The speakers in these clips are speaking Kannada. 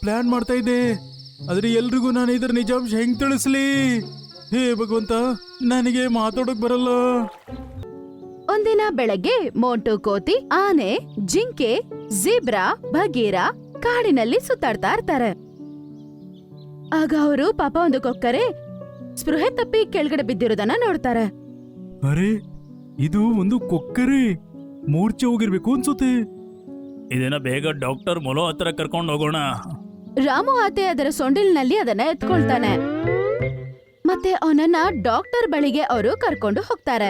ಪ್ಲಾನ್ ಮಾಡ್ತಾ ಇದ್ದೆ, ಆದ್ರೆ ಎಲ್ರಿಗೂ ನಾನು ಇದರ ನಿಜಾಂಶ ಹೆಂಗ್ ತಿಳಿಸ್ಲಿ? ಹೇ ಭಗವಂತ, ನನಗೆ ಮಾತಾಡೋಕ್ ಬರಲ್ಲ. ಒಂದಿನ ಬೆಳಗ್ಗೆ ಮೋಂಟು ಕೋತಿ, ಆನೆ, ಜಿಂಕೆ, ಜಿಬ್ರಾ, ಬಗೀರ ಕಾಡಿನಲ್ಲಿ ಸುತ್ತಾಡ್ತಾ ಇರ್ತಾರೆ. ಆಗ ಅವರು ಪಾಪ ಒಂದು ಕೊಕ್ಕರೆ ಸ್ಪೃಹೆ ತಪ್ಪಿ ಕೆಳಗಡೆ ಬಿದ್ದಿರೋದನ್ನ ನೋಡ್ತಾರೆ. ಅರೆ, ಇದು ಒಂದು ಕೊಕ್ಕರೆ ಮೂರ್ಛೆ ಹೋಗಿರ್ಬೇಕು ಅನ್ಸುತ್ತೆ. ಇದನ್ನ ಬೇಗ ಡಾಕ್ಟರ್ ಮೊಲೋ ಹತ್ರ ಕರ್ಕೊಂಡು ಹೋಗೋಣ. ರಾಮು ಆತೆ ಅದರ ಸೊಂಡಿಲಿನಲ್ಲಿ ಅದನ್ನ ಎತ್ಕೊಳ್ತಾನೆ. ಮತ್ತೆ ಅವನನ್ನ ಡಾಕ್ಟರ್ ಬಳಿಗೆ ಅವರು ಕರ್ಕೊಂಡು ಹೋಗ್ತಾರೆ.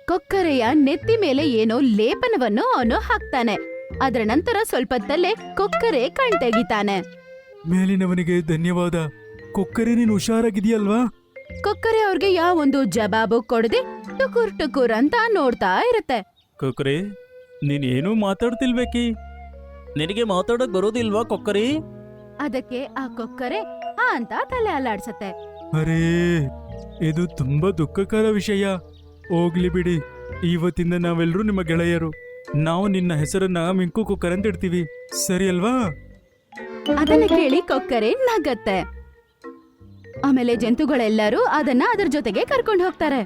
ಕೊಕ್ಕರೆಯ ನೆತ್ತಿ ಮೇಲೆ ಏನೋ ಲೇಪನವನ್ನು ಅವನು ಹಾಕ್ತಾನೆ. ಅದರ ನಂತರ ಸ್ವಲ್ಪತ್ತಲ್ಲೇ ಕೊಕ್ಕರೆ ಕಣ್ ತೆಗಿತಾನೆ. ಮೇಲಿನವನಿಗೆ ಧನ್ಯವಾದ. ಕೊಕ್ಕರೆ, ನೀನು ಹುಷಾರಾಗಿದೆಯಲ್ವಾ? ಕೊಕ್ಕರೆ ಅವ್ರಿಗೆ ಯಾವೊಂದು ಜವಾಬು ಕೊಡದೆ ಟುಕುರ್ ಟುಕುರ್ ಅಂತ ನೋಡ್ತಾ ಇರುತ್ತೆ. ಕೊಕ್ಕರೆ, ನೀನೇನು ಮಾತಾಡ್ತಿಲ್ಬೇಕಿ? ನಿನಗೆ ಮಾತಾಡಕ್ ಬರೋದಿಲ್ವಾ ಕೊಕ್ಕರೆ? ಅದಕ್ಕೆ ಆ ಕೊಕ್ಕರೆ ಹಾ ಅಂತ ತಲೆ ಅಲ್ಲಾಡ್ಸತ್ತೆ. ಅರೇ, ಇದು ತುಂಬಾ ದುಃಖಕರ ವಿಷಯ. ಹೋಗ್ಲಿ ಬಿಡಿ, ಇವತ್ತಿಂದ ನಾವೆಲ್ಲರೂ ನಿಮ್ಮ ಗೆಳೆಯರು. ನಾವು ನಿನ್ನ ಹೆಸರನ್ನ ಮಿಂಕು ಕೊಕ್ಕರೆ ಅಂತ ಇಡ್ತೀವಿ, ಸರಿ ಅಲ್ವಾ? ಅದನ್ನ ಕೇಳಿ ಕೊಕ್ಕರೆ ನಗತ್ತೆ. ಆಮೇಲೆ ಜಂತುಗಳೆಲ್ಲರೂ ಅದನ್ನ ಅದರ ಜೊತೆಗೆ ಕರ್ಕೊಂಡು ಹೋಗ್ತಾರೆ.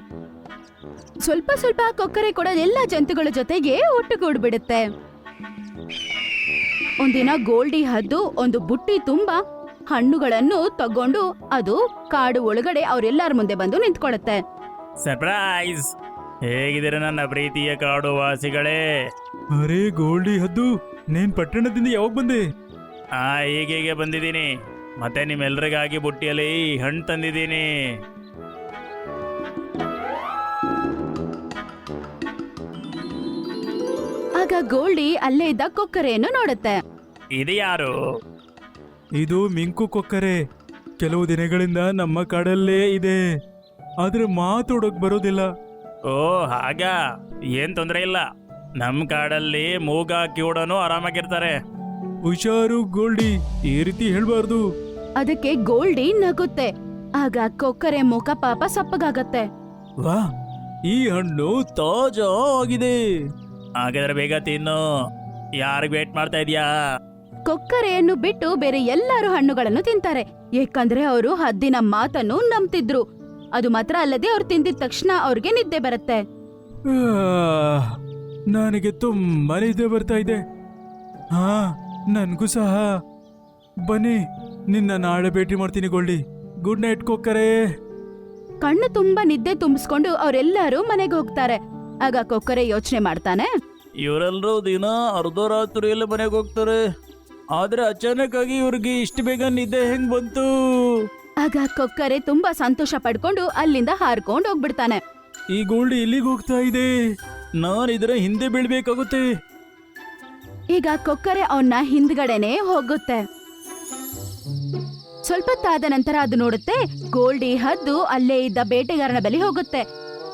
ಸ್ವಲ್ಪ ಸ್ವಲ್ಪ ಕೊಕ್ಕರೆ ಕೂಡ ಎಲ್ಲಾ ಜಂತುಗಳ ಜೊತೆಗೆ ಒಟ್ಟುಗೂಡ್ಬಿಡುತ್ತೆ. ಒಂದಿನ ಗೋಲ್ಡಿ ಹದ್ದು ಒಂದು ಬುಟ್ಟಿ ತುಂಬಾ ಹಣ್ಣುಗಳನ್ನು ತಗೊಂಡು ಅದು ಕಾಡು ಒಳಗಡೆ ಅವರೆಲ್ಲರ ಮುಂದೆ ಬಂದು ನಿಂತ್ಕೊಳ್ಳುತ್ತೆ. ಸರ್ಪ್ರೈಸ್! ಹೇಗಿದ್ದೀರ ನನ್ನ ಪ್ರೀತಿಯ ಕಾಡು ವಾಸಿಗಳೇ? ಅರೇ ಗೋಲ್ಡಿ ಹದ್ದು, ನೀನ್ ಪಟ್ಟಣದಿಂದ ಯಾವಾಗ ಬಂದೆ? ಹೀಗೆ ಬಂದಿದ್ದೀನಿ. ಮತ್ತೆ ನಿಮ್ಮೆಲ್ರಿಗಾಗಿ ಬುಟ್ಟಿಯಲ್ಲಿ ಹಣ್ಣು ತಂದಿದ್ದೀನಿ. ಆಗ ಗೋಲ್ಡಿ ಅಲ್ಲೇ ಇದ್ದ ಕೊಕ್ಕರೆಯನ್ನು ನೋಡುತ್ತೆ. ಇದು ಯಾರು? ಇದು ಮಿಂಕು ಕೊಕ್ಕರೆ. ಕೆಲವು ದಿನಗಳಿಂದ ನಮ್ಮ ಕಾಡಲ್ಲೇ ಇದೆ, ಆದ್ರೆ ಮಾತಾಡೋಕ್ ಬರೋದಿಲ್ಲ. ಓ ಹಾಗ, ಏನ್ ತೊಂದ್ರೆ ಇಲ್ಲ. ನಮ್ ಕಾಡಲ್ಲಿ ಮೂಗ ಕಿವುಡನು ಆರಾಮಾಗಿರ್ತಾರೆ. ಹುಷಾರು ಗೋಲ್ಡಿ, ಈ ರೀತಿ ಹೇಳ್ಬಾರ್ದು. ಅದಕ್ಕೆ ಗೋಲ್ಡಿ ನಗುತ್ತೆ. ಆಗ ಕೊಕ್ಕರೆ ಮುಖ ಪಾಪ ಸಪ್ಪಗಾಗತ್ತೆ. ವಾ, ಈ ಹಣ್ಣು ತಾಜಾ ಆಗಿದೆ. ಹಾಗಾದ್ರೆ ಬೇಗ ತಿನ್ನು. ಯಾರಿಗ್ ವೇಟ್ ಮಾಡ್ತಾ ಇದ್ಯಾ? ಕೊಕ್ಕರೆಯನ್ನು ಬಿಟ್ಟು ಬೇರೆ ಎಲ್ಲರೂ ಹಣ್ಣುಗಳನ್ನು ತಿಂತಾರೆ. ಏಕಂದ್ರೆ ಅವರು ಹದ್ದಿನ ಮಾತನ್ನು ನಂಬ್ತಿದ್ರು. ಅದು ಮಾತ್ರ ಅಲ್ಲದೆ ಅವ್ರು ತಿಂದಿದ ತಕ್ಷಣ ಅವ್ರಿಗೆ ನಿದ್ದೆ ಬರುತ್ತೆ. ನನಗೆ ತುಂಬಾ ನಿದ್ದೆ ಬರ್ತಾ ಇದೆ. ಹಾ, ನನ್ಗೂ ಸಹ. ಬನ್ನಿ, ನಿನ್ನ ನಾಳೆ ಭೇಟಿ ಮಾಡ್ತೀನಿ ಗೋಲ್ಡಿ. ಗುಡ್ ನೈಟ್ ಕೊಕ್ಕರೆ. ಕಣ್ಣು ತುಂಬಾ ನಿದ್ದೆ ತುಂಬಿಸ್ಕೊಂಡು ಅವರೆಲ್ಲರೂ ಮನೆಗೆ ಹೋಗ್ತಾರೆ. ಆಗ ಕೊಕ್ಕರೆ ಯೋಚನೆ ಮಾಡ್ತಾನೆ, ಇವರೆಲ್ಲರೂ ದಿನ ಅರ್ಧರಾತ್ರಿಯಲ್ಲಿ ಮನೆಗೆ ಹೋಗ್ತಾರೆ, ಆದ್ರೆ ಅಚಾನಕ್ ಆಗಿ ಇವ್ರಿಗೆ ಇಷ್ಟು ಬೇಗ ನಿದ್ದೆ ಹೆಂಗ್ ಬಂತು? ಆಗ ಕೊಕ್ಕರೆ ತುಂಬಾ ಸಂತೋಷ ಪಡ್ಕೊಂಡು ಅಲ್ಲಿಂದ ಹಾರ್ಕೊಂಡು ಹೋಗ್ಬಿಡ್ತಾನೆ. ಈ ಗೋಲ್ಡಿ ಎಲ್ಲಿಗೆ ಹೋಗ್ತಾ ಇದೆ? ನಾನು ಇದರ ಹಿಂದೆ ಬೀಳ್ಬೇಕಾಗುತ್ತೆ. ಈಗ ಕೊಕ್ಕರೆ ಅವನ್ನ ಹಿಂದ್ಗಡೆನೆ ಹೋಗುತ್ತೆ. ಸ್ವಲ್ಪ ತಾದ ನಂತರ ಅದು ನೋಡುತ್ತೆ, ಗೋಲ್ಡಿ ಹದ್ದು ಅಲ್ಲೇ ಇದ್ದ ಬೇಟೆಗಾರನ ಬಳಿ ಹೋಗುತ್ತೆ.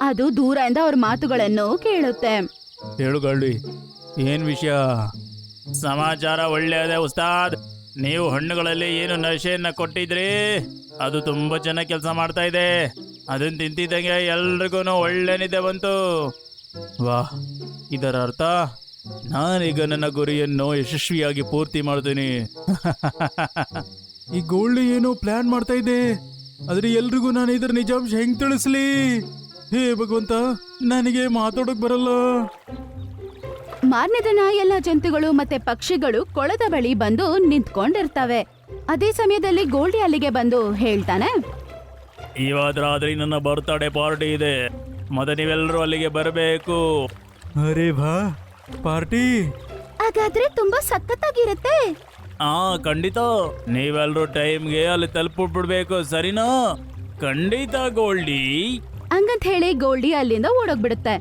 ಅದು ದೂರದಿಂದ ಅವ್ರ ಮಾತುಗಳನ್ನು ಕೇಳುತ್ತೆ. ಹೇಳು ಗೋಲ್ಡಿ, ಏನ್ ವಿಷಯ? ಸಮಾಚಾರ ಒಳ್ಳೆಯದೇ ಉಸ್ತಾದ್. ನೀವು ಹಣ್ಣುಗಳಲ್ಲಿ ಏನು ನಶೆಯನ್ನ ಕೊಟ್ಟಿದ್ರಿ, ಅದು ತುಂಬಾ ಚೆನ್ನಾಗಿ ಕೆಲಸ ಮಾಡ್ತಾ ಇದೆ. ಅದನ್ನ ತಿಂತಿದ್ದಂಗೆ ಎಲ್ರಿಗೂ ಒಳ್ಳೆ ನಿದ್ದೆ ಬಂತು. ವಾಹ್, ಇದರ ಅರ್ಥ ನಾನೀಗ ನನ್ನ ಗುರಿಯನ್ನು ಯಶಸ್ವಿಯಾಗಿ ಪೂರ್ತಿ ಮಾಡ್ತೀನಿ. ಈ ಗೋಲ್ಡಿ ಏನೋ ಪ್ಲಾನ್ ಮಾಡ್ತಾ ಇದೆ, ಆದ್ರೆ ಎಲ್ರಿಗೂ ನಾನು ಇದರ ನಿಜಾಂಶ ಹೆಂಗ್ ತಿಳಿಸ್ಲಿ? ಹೇ ಭಗವಂತ, ನನಗೆ ಮಾತಾಡೋಕ್ ಬರಲ್ಲ. ಮಾರನೇ ದಿನ ಎಲ್ಲ ಜಂತುಗಳು ಮತ್ತೆ ಪಕ್ಷಿಗಳು ಕೊಳದ ಬಳಿ ಬಂದು ನಿಂತ್ಕೊಂಡಿರ್ತವೆ. ಅದೇ ಸಮಯದಲ್ಲಿ ಗೋಲ್ಡಿ ಅಲ್ಲಿಗೆ ಬಂದು ಹೇಳ್ತಾನೆ, ಇವತ್ತಾದ್ರೂ ನನ್ನ ಬರ್ತ್ಡೇ ಪಾರ್ಟಿ ಇದೆ, ಮತ್ತೆ ನೀವೆಲ್ಲರೂ ಅಲ್ಲಿಗೆ ಬರಬೇಕು. ಅರೆ ವಾ, ಪಾರ್ಟಿ? ಹಾಗಾದ್ರೆ ತುಂಬಾ ಸಖತ್ತಾಗಿರುತ್ತೆ. ಖಂಡಿತ. ನೀವೆಲ್ಲರೂ ಟೈಮ್ಗೆ ಅಲ್ಲಿ ತಲುಪಿಬಿಡ್ಬೇಕು, ಸರಿನಾ? ಖಂಡಿತ ಗೋಲ್ಡಿ. ಹಂಗಂತ ಹೇಳಿ ಗೋಲ್ಡಿ ಅಲ್ಲಿಂದ ಓಡೋಗ್ಬಿಡುತ್ತೆ.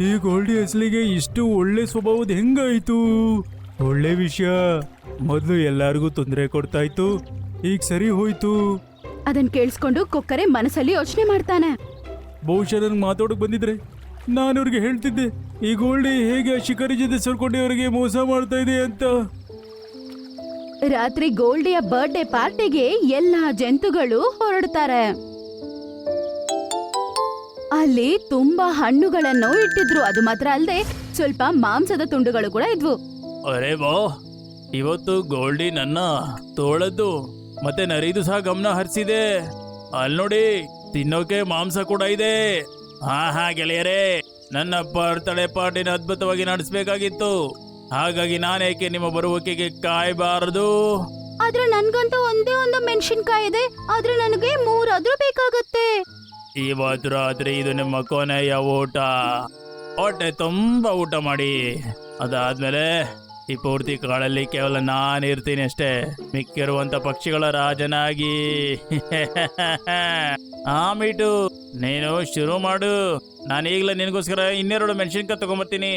ಈ ಗೋಲ್ಡಿ ಅಸಲಿಗೆ ಇಷ್ಟು ಒಳ್ಳೆ ಸ್ವಭಾವದ ಹೆಂಗಾಯ್ತು? ಒಳ್ಳೆ ವಿಷಯ. ಮೊದಲು ಎಲ್ಲಾರ್ಗೂ ತೊಂದರೆ ಕೊಡ್ತಾ ಇತ್ತು, ಈಗ ಸರಿ ಹೋಯ್ತು. ಅದನ್ ಕೇಳಿಸ್ಕೊಂಡು ಕೊಕ್ಕರೆ ಮನಸ್ಸಲ್ಲಿ ಯೋಚನೆ ಮಾಡ್ತಾನೆ. ಬಹುಶಃ ನನ್ಗೆ ಮಾತಾಡೋಕ್ ಬಂದಿದ್ರೆ ನಾನು ಅವ್ರಿಗೆ ಹೇಳ್ತಿದ್ದೆ, ಈ ಗೋಲ್ಡಿ ಹೇಗೆ ಶಿಕಾರಿ ಜೊತೆ ಸೇರ್ಕೊಂಡು ಅವರಿಗೆ ಮೋಸ ಮಾಡ್ತಾ ಇದೆ ಅಂತ. ರಾತ್ರಿ ಗೋಲ್ಡಿಯ ಬರ್ಡೇ ಪಾರ್ಟಿಗೆ ಎಲ್ಲಾ ಜಂತುಗಳು ಹೊರಡ್ತಾರೆ. ಅಲ್ಲಿ ತುಂಬಾ ಹಣ್ಣುಗಳನ್ನು ಇಟ್ಟಿದ್ರು. ಅದು ಮಾತ್ರ ಅಲ್ಲದೆ ಸ್ವಲ್ಪ ಮಾಂಸದ ತುಂಡುಗಳು ಕೂಡ ಇದ್ವು. ಅರೆ ವಾ, ಇವತ್ತು ಗೋಲ್ಡಿ ನನ್ನ ತೋಳದ್ದು ಮತ್ತೆ ನರಿದು ಸಹ ಗಮನ ಹರಿಸಿದೆ. ಅಲ್ಲಿ ನೋಡಿ, ತಿನ್ನೋಕೆ ಮಾಂಸ ಕೂಡ ಇದೆ. ಹಾ ಗೆಳೆಯರೇ, ನನ್ನ ಬರ್ತಡೇ ಪಾರ್ಟಿನ ಅದ್ಭುತವಾಗಿ ನಡೆಸಬೇಕಾಗಿತ್ತು. ಹಾಗಾಗಿ ನಾನೇಕೆ ನಿಮ್ಮ ಬರುವಿಕೆಗೆ ಕಾಯಬಾರದು? ಆದ್ರೆ ನನ್ಗಂತೂ ಒಂದೇ ಒಂದು ಮೆಣಸಿನ್ಕಾಯಿ ಇದೆ, ಆದ್ರೆ ನನಗೆ 3 ಆದ್ರೂ ಬೇಕಾಗುತ್ತೆ. ಇವತ್ತು ರಾತ್ರಿ ಇದು ನಿಮ್ಮ ಕೊನೆಯ ಊಟ. ಹೊಟ್ಟೆ ತುಂಬಾ ಊಟ ಮಾಡಿ. ಅದಾದ್ಮೇಲೆ ಈ ಪೂರ್ತಿ ಕಾಡಲ್ಲಿ ಕೇವಲ ನಾನು ಇರ್ತೀನಿ ಅಷ್ಟೇ, ಮಿಕ್ಕಿರುವಂತ ಪಕ್ಷಿಗಳ ರಾಜನಾಗಿ. ಮೀಟು, ನೀನು ಶುರು ಮಾಡು. ನಾನು ಈಗಲೇ ನಿನಗೋಸ್ಕರ 2 ಮೆಣಸಿನ್ಕಾಯಿ ತಗೊಂಬರ್ತೀನಿ.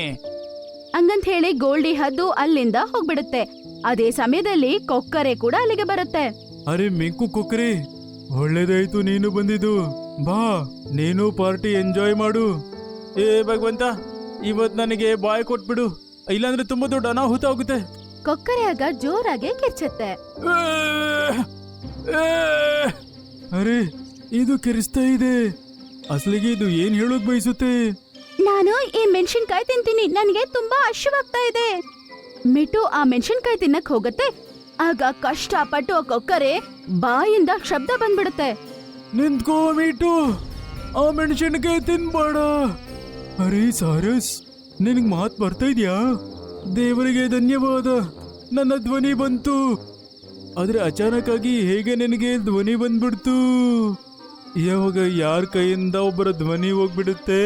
ಹಂಗಂತ ಹೇಳಿ ಗೋಲ್ಡಿ ಹದ್ದು ಅಲ್ಲಿಂದ ಹೋಗ್ಬಿಡುತ್ತೆ. ಅದೇ ಸಮಯದಲ್ಲಿ ಕೊಕ್ಕರೆ ಕೂಡ ಅಲ್ಲಿಗೆ ಬರುತ್ತೆ. ಅರೆ ಮಿಂಕು ಕೊಕ್ಕರೆ, ಒಳ್ಳೇದಾಯ್ತು ನೀನು ಬಂದಿದ್ದು. ಬಾ, ನೀನು ಪಾರ್ಟಿ ಎಂಜಾಯ್ ಮಾಡು. ಏ ಭಗವಂತ, ಇವತ್ ನನಗೆ ಬಾಯ್ ಕೊಟ್ಬಿಡು, ಇಲ್ಲಾಂದ್ರೆ ತುಂಬಾ ದೊಡ್ಡ ಅನಾಹುತ ಆಗುತ್ತೆ. ಕೊಕ್ಕರೆ ಆಗ ಜೋರಾಗಿ ಕಿರ್ಚುತ್ತೆ. ಅರೆ, ಇದು ಕಿರಿಸ್ತಾ ಇದೆ. ಅಸಲಿಗೆ ಇದು ಏನ್ ಹೇಳೋಕ್ ಬಯಸುತ್ತೆ? ನಾನು ಈ ಮೆಣಸಿನ್ಕಾಯಿ ತಿಂತೀನಿ, ನನಗೆ ತುಂಬಾ ಹಸಿವಾಗ್ತಾ ಇದೆ. ಮಿಟು ಆ ಮೆಣಸಿನ್ಕಾಯಿ ತಿನ್ನಕ್ ಹೋಗುತ್ತೆ. ಆಗ ಕಷ್ಟಪಟ್ಟು ಆ ಕೊಕ್ಕರೆ ಬಾಯಿಂದ ಶಬ್ದ ಬಂದ್ಬಿಡುತ್ತೆ. ನಿಂತ್ಕೋ ಮೀಟು, ಆ ಮೆಣಸಿನಕಾಯಿ ತಿನ್ಬೇಡ. ಅರೆ ಸಾರಸ್, ನಿನಗ್ ಮಾತ್ ಬರ್ತಾ ಇದ್ಯಾ? ದೇವರಿಗೆ ಧನ್ಯವಾದ, ನನ್ನ ಧ್ವನಿ ಬಂತು. ಆದ್ರೆ ಅಚಾನಕ್ ಆಗಿ ಹೇಗೆ ನಿನಗೆ ಧ್ವನಿ ಬಂದ್ಬಿಡ್ತು? ಯಾವಾಗ ಯಾರ ಕೈಯಿಂದ ಒಬ್ಬರ ಧ್ವನಿ ಹೋಗ್ಬಿಡುತ್ತೆ,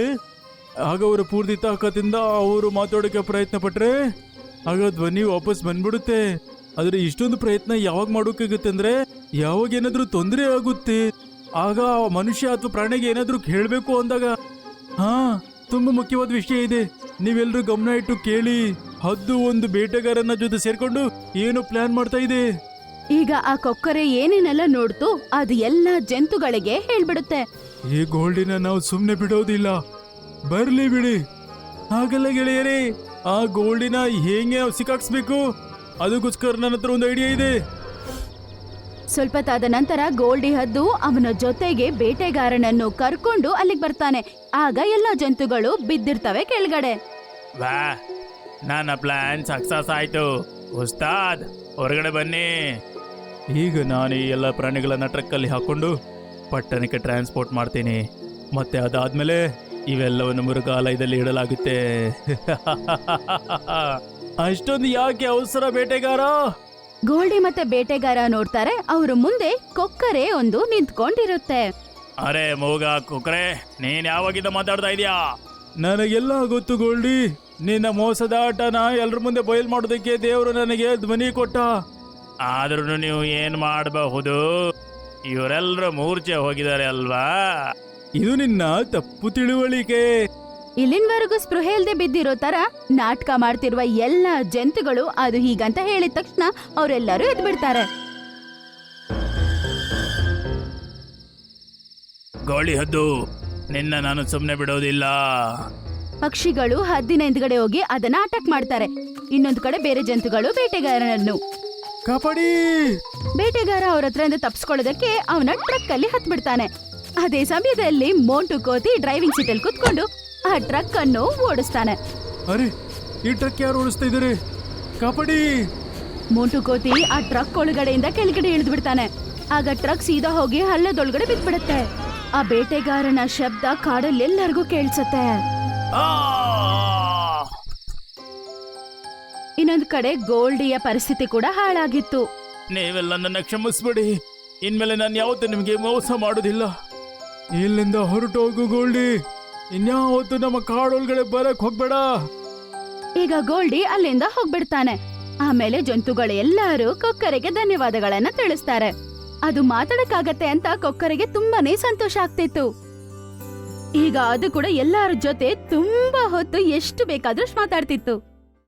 ಆಗ ಅವರ ಪೂರ್ತಿ ತಾಕತ್ತಿಂದ ಅವರು ಮಾತಾಡೋಕೆ ಪ್ರಯತ್ನ ಪಟ್ರೆ ಆಗ ಧ್ವನಿ ವಾಪಸ್ ಬಂದ್ಬಿಡುತ್ತೆ. ಆದ್ರೆ ಇಷ್ಟೊಂದು ಪ್ರಯತ್ನ ಯಾವಾಗ ಮಾಡೋಕ್ಕಾಗುತ್ತೆ ಅಂದ್ರೆ ಯಾವಾಗ ಏನಾದ್ರೂ ತೊಂದರೆ ಆಗುತ್ತೆ, ಆಗ ಮನುಷ್ಯ ಅಥವಾ ಪ್ರಾಣಿಗೆ ಏನಾದ್ರೂ ಹೇಳ್ಬೇಕು ಅಂದಾಗ. ಹಾ, ತುಂಬಾ ಮುಖ್ಯವಾದ ವಿಷಯ ಇದೆ, ನೀವೆಲ್ಲರೂ ಗಮನ ಇಟ್ಟು ಕೇಳಿ. ಹದ್ದು ಒಂದು ಬೇಟೆಗಾರನ ಜೊತೆ ಸೇರ್ಕೊಂಡು ಏನು ಪ್ಲಾನ್ ಮಾಡ್ತಾ ಇದೆ. ಈಗ ಆ ಕೊಕ್ಕರೆ ಏನೇನೆಲ್ಲ ನೋಡ್ತು ಅದು ಎಲ್ಲ ಜಂತುಗಳಿಗೆ ಹೇಳ್ಬಿಡುತ್ತೆ. ಈ ಗೋಲ್ಡಿನ ನಾವು ಸುಮ್ನೆ ಬಿಡೋದಿಲ್ಲ, ಬರ್ಲಿ ಬಿಡಿ. ಹಾಗಲ್ಲ ಗೆಳೆಯರೇ, ಆ ಗೋಲ್ಡಿನ ಹೇಗೆ ನಾವು ಸಿಕ್ಕಾಕ್ಸ್ಬೇಕು, ಅದಕ್ಕೋಸ್ಕರ ನನ್ನ ಹತ್ರ ಒಂದು ಐಡಿಯಾ ಇದೆ. ಸ್ವಲ್ಪ ತಾದ ನಂತರ ಗೋಲ್ಡಿ ಹದ್ದು ಅವನ ಜೊತೆಗೆ ಬೇಟೆಗಾರನನ್ನು ಕರ್ಕೊಂಡು ಅಲ್ಲಿಗೆ ಬರ್ತಾನೆ. ಆಗ ಎಲ್ಲ ಜಂತುಗಳು ಬಿದ್ದಿರ್ತವೆ ಕೆಳಗಡೆ. ವಾ, ನನ್ನ ಪ್ಲಾನ್ ಸಕ್ಸಸ್ ಆಯ್ತು. ಉಸ್ತಾದ್, ಹೊರಗಡೆ ಬನ್ನಿ. ಈಗ ನಾನು ಈ ಎಲ್ಲ ಪ್ರಾಣಿಗಳನ್ನ ಟ್ರಕ್ಕಲ್ಲಿ ಹಾಕೊಂಡು ಪಟ್ಟಣಕ್ಕೆ ಟ್ರಾನ್ಸ್ಪೋರ್ಟ್ ಮಾಡ್ತೀನಿ. ಮತ್ತೆ ಅದಾದ್ಮೇಲೆ ಇವೆಲ್ಲವನ್ನು ಮೃಗಾಲಯದಲ್ಲಿ ಇಡಲಾಗುತ್ತೆ. ಅಷ್ಟೊಂದು ಯಾಕೆ ಅವಸರ ಬೇಟೆಗಾರ? ಗೋಲ್ಡಿ ಮತ್ತೆ ಬೇಟೆಗಾರ ನೋಡ್ತಾರೆ, ಅವ್ರ ಮುಂದೆ ಕೊಕ್ಕರೆ ಒಂದು ನಿಂತ್ಕೊಂಡಿರುತ್ತೆ. ಅರೆ ಮೂಗ ಕುಕ್ರೆ, ನೀನ್ ಯಾವಾಗಿಂದ ಮಾತಾಡ್ತಾ ಇದೀಯಾ? ನನಗೆಲ್ಲ ಗೊತ್ತು ಗೋಲ್ಡಿ, ನಿನ್ನ ಮೋಸದ ಆಟನ ಎಲ್ರ ಮುಂದೆ ಬಯಲ್ ಮಾಡೋದಕ್ಕೆ ದೇವರು ನನಗೆ ಧ್ವನಿ ಕೊಟ್ಟ. ಆದ್ರೂ ನೀವು ಏನ್ ಮಾಡಬಹುದು? ಇವರೆಲ್ಲರೂ ಮೂರ್ಛೆ ಹೋಗಿದ್ದಾರೆ ಅಲ್ವಾ? ಇದು ನಿನ್ನ ತಪ್ಪು ತಿಳುವಳಿಕೆ. ಇಲ್ಲಿನವರೆಗೂ ಸ್ಪೃಹೆ ಇಲ್ದೆ ಬಿದ್ದಿರೋ ತರ ನಾಟಕ ಮಾಡ್ತಿರುವ ಎಲ್ಲ ಜಂತುಗಳು ಅದು ಹೀಗಂತ ಹೇಳಿದ ತಕ್ಷಣ ಅವರೆಲ್ಲರೂ ಎದ್ಬಿಡ್ತಾರೆ. ಗೋಳಿ ಹದ್ದು, ನಿನ್ನ ನಾನು ಸುಮ್ನೆ ಬಿಡೋದಿಲ್ಲ. ಪಕ್ಷಿಗಳು ಹದ್ದಿನ ಹಿಂದ್ಗಡೆ ಹೋಗಿ ಅದನ್ನ ಅಟ್ಯಾಕ್ ಮಾಡ್ತಾರೆ. ಇನ್ನೊಂದು ಕಡೆ ಬೇರೆ ಜಂತುಗಳು ಬೇಟೆಗಾರನನ್ನು. ಕಾಪಾಡಿ! ಬೇಟೆಗಾರ ಅವ್ರ ಹತ್ರದಿಂದ ತಪ್ಪಿಸ್ಕೊಳ್ಳೋದಕ್ಕೆ ಅವನ ಟ್ರಕ್ ಅಲ್ಲಿ ಹತ್ಬಿಡ್ತಾನೆ. ಅದೇ ಸಮಯದಲ್ಲಿ ಮೋಂಟು ಕೋತಿ ಡ್ರೈವಿಂಗ್ ಸೀಟ್ ಅಲ್ಲಿ ಕುತ್ಕೊಂಡು ಆ ಟ್ರಕ್ ಅನ್ನು ಓಡಿಸ್ತಾನೆ. ಅರೆ, ಈ ಟ್ರಕ್ ಯಾರು ಓಡಿಸ್ತಾ ಇದ್ದಾರೆ? ಕಾಪಾಡಿ! ಮೋಂಟು ಕೋತಿ ಆ ಟ್ರಕ್ ಒಳಗಡೆಯಿಂದ ಕೆಳಗಡೆ ಇಳಿದು ಬಿಡ್ತಾನೆ. ಆಗ ಟ್ರಕ್ ಸೀದಾ ಹೋಗಿ ಹಳ್ಳದೊಳಗಡೆ ಬಿದ್ಬಿಡುತ್ತೆ. ಆ ಬೇಟೆಗಾರನ ಶಬ್ದ ಕಾಡಲ್ಲಿ ಎಲ್ಲರಿಗೂ ಕೇಳಿಸುತ್ತೆ. ಇನ್ನೊಂದು ಕಡೆ ಗೋಲ್ಡಿಯ ಪರಿಸ್ಥಿತಿ ಕೂಡ ಹಾಳಾಗಿತ್ತು. ನೀವೆಲ್ಲ ನನ್ನ ಕ್ಷಮಿಸ್ಬಿಡಿ, ಇನ್ಮೇಲೆ ನಾನು ಯಾವತ್ತೂ ನಿಮ್ಗೆ ಮೋಸ ಮಾಡೋದಿಲ್ಲ. ಇಲ್ಲಿಂದ ಹೊರಟು ಹೋಗು ಗೋಲ್ಡಿ, ಇನ್ಯಾವತ್ತು ನಮ್ಮ ಕಾಡೊಳಗಡೆ ಬರಕ್ ಹೋಗ್ಬೇಡ. ಈಗ ಗೋಲ್ಡಿ ಅಲ್ಲಿಂದ ಹೋಗ್ಬಿಡ್ತಾನೆ. ಆಮೇಲೆ ಜಂತುಗಳೆಲ್ಲರೂ ಕೊಕ್ಕರೆಗೆ ಧನ್ಯವಾದಗಳನ್ನ ತಿಳಿಸ್ತಾರೆ. ಅದು ಮಾತಾಡಕ್ಕಾಗತ್ತೆ ಅಂತ ಕೊಕ್ಕರೆಗೆ ತುಂಬಾನೇ ಸಂತೋಷ ಆಗ್ತಿತ್ತು. ಈಗ ಅದು ಕೂಡ ಎಲ್ಲರ ಜೊತೆ ತುಂಬಾ ಹೊತ್ತು ಎಷ್ಟು ಬೇಕಾದ್ರೂ ಮಾತಾಡ್ತಿತ್ತು.